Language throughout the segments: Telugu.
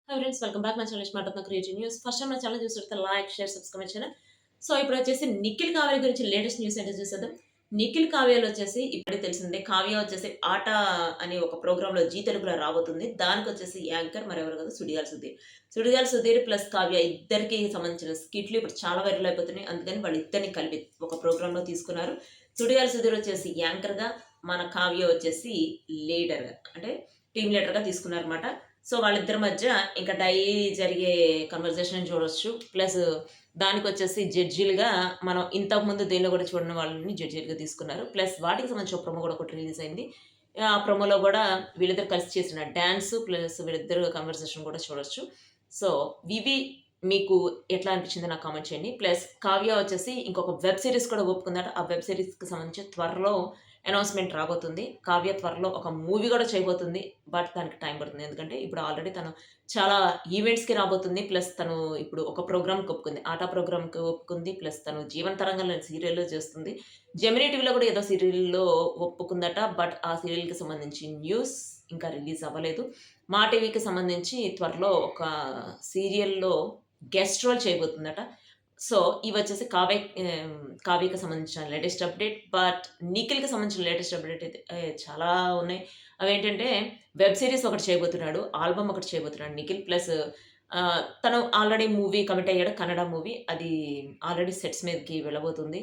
Hi friends, welcome back my channel మాట్లాడుతున్న క్రియేటివ్ న్యూస్. ఫస్ట్ టైం నా ఛానల్ చూస్తుంటే like, share, subscribe channel. So ఇప్పుడు వచ్చేసి నిఖిల్ కావ్య గురించి లేటెస్ట్ న్యూస్ ఏంటో చూసేద్దాం. నిఖిల్ కావ్యలో వచ్చేసి ఇప్పుడే తెలిసిందే, కావ్య వచ్చేసి ఆట అనే ఒక ప్రోగ్రామ్ లో జీ తెలుగులో రాబోతుంది. దానికి వచ్చేసి యాంకర్ మరెవరు కదా, సుడిగాలి సుధీర్. సుడిగాలి సుధీర్ ప్లస్ కావ్య ఇద్దరికి సంబంధించిన స్కిట్లు ఇప్పుడు చాలా వైరల్ అయిపోతున్నాయి. అందుకని వాళ్ళు ఇద్దరిని కలిపి ఒక ప్రోగ్రామ్ లో తీసుకున్నారు. సుడిగాలి సుధీర్ వచ్చేసి యాంకర్ గా, మన కావ్య వచ్చేసి లీడర్ గా, అంటే టీమ్ లీడర్ గా తీసుకున్నారు అనమాట. సో వాళ్ళిద్దరి మధ్య ఇంకా డైలీ జరిగే కన్వర్జేషన్ చూడొచ్చు. ప్లస్ దానికి వచ్చేసి జడ్జీలుగా మనం ఇంతకుముందు దేనిలో కూడా చూడని వాళ్ళని జడ్జీలుగా తీసుకున్నారు. ప్లస్ వాటికి సంబంధించి ఒక ప్రొమో కూడా ఒకటి రిలీజ్ అయింది. ఆ ప్రొమోలో కూడా వీళ్ళిద్దరు కలిసి చేసిన డ్యాన్స్ ప్లస్ వీళ్ళిద్దరు కన్వర్జేషన్ కూడా చూడొచ్చు. సో ఇవి మీకు ఎట్లా అనిపించిందో నాకు కామెంట్ చేయండి. ప్లస్ కావ్య వచ్చేసి ఇంకొక వెబ్ సిరీస్ కూడా ఒప్పుకుందట. ఆ వెబ్ సిరీస్కి సంబంధించి త్వరలో అనౌన్స్మెంట్ రాబోతుంది. కావ్య త్వరలో ఒక మూవీ కూడా చేయబోతుంది. బట్ దానికి టైం పడుతుంది. ఎందుకంటే ఇప్పుడు ఆల్రెడీ తను చాలా ఈవెంట్స్‌కి రాబోతుంది. ప్లస్ తను ఇప్పుడు ఒక ప్రోగ్రామ్‌కి ఒప్పుకుంది. ఆటా ప్రోగ్రామ్‌కి ఒప్పుకుంది. ప్లస్ తను 'జీవన్ తరంగంలో' సీరియల్‌లో చేస్తుంది. జెమినీ టీవీలో కూడా ఏదో సీరియల్‌లో ఒప్పుకుందట. బట్ ఆ సీరియల్‌కి సంబంధించి న్యూస్ ఇంకా రిలీజ్ అవ్వలేదు. మా టీవీకి సంబంధించి త్వరలో ఒక సీరియల్‌లో గెస్ట్ రోల్ చేయబోతుందట. సో, ఇవొచ్చేసి కావ్యకి సంబంధించిన లేటెస్ట్ అప్డేట్. బట్ నిఖిల్‌కి సంబంధించిన లేటెస్ట్ అప్డేట్ అయితే చాలా ఉన్నాయి. అవేంటంటే వెబ్ సీరీస్ ఒకటి చేయబోతున్నాడు. ఆల్బమ్ ఒకటి చేయబోతున్నాడు నిఖిల్. ప్లస్ తను ఆల్రెడీ మూవీ కమిట్ అయ్యాడు. కన్నడ మూవీ. అది ఆల్రెడీ సెట్స్ మీదకి వెళ్ళబోతుంది.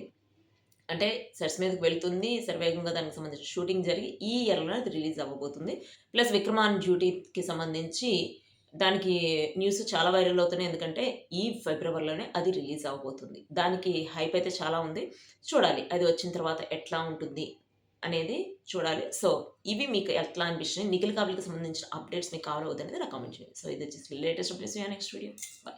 అంటే సెట్స్ మీదకి వెళ్తుంది. శరవేగంగా దానికి సంబంధించిన షూటింగ్ జరిగి ఈ ఇయర్‌లోనే అది రిలీజ్ అవ్వబోతుంది. ప్లస్ 'విక్రమాన్ డ్యూటీకి' సంబంధించి దానికి న్యూస్ చాలా వైరల్ అవుతున్నాయి. ఎందుకంటే ఈ ఫిబ్రవరిలోనే అది రిలీజ్ అవ్వబోతుంది. దానికి హైప్ అయితే చాలా ఉంది. చూడాలి అది వచ్చిన తర్వాత ఎట్లా ఉంటుంది అనేది చూడాలి. సో ఇవి మీకు ఎట్లా అనిపించినాయి? నిఖిల్ కావ్యకి సంబంధించిన అప్డేట్స్ మీకు కావాలా వద్దనేది నాకు కామెంట్ చేయండి. సో ఇది వచ్చేసి latest updates. Next video. By.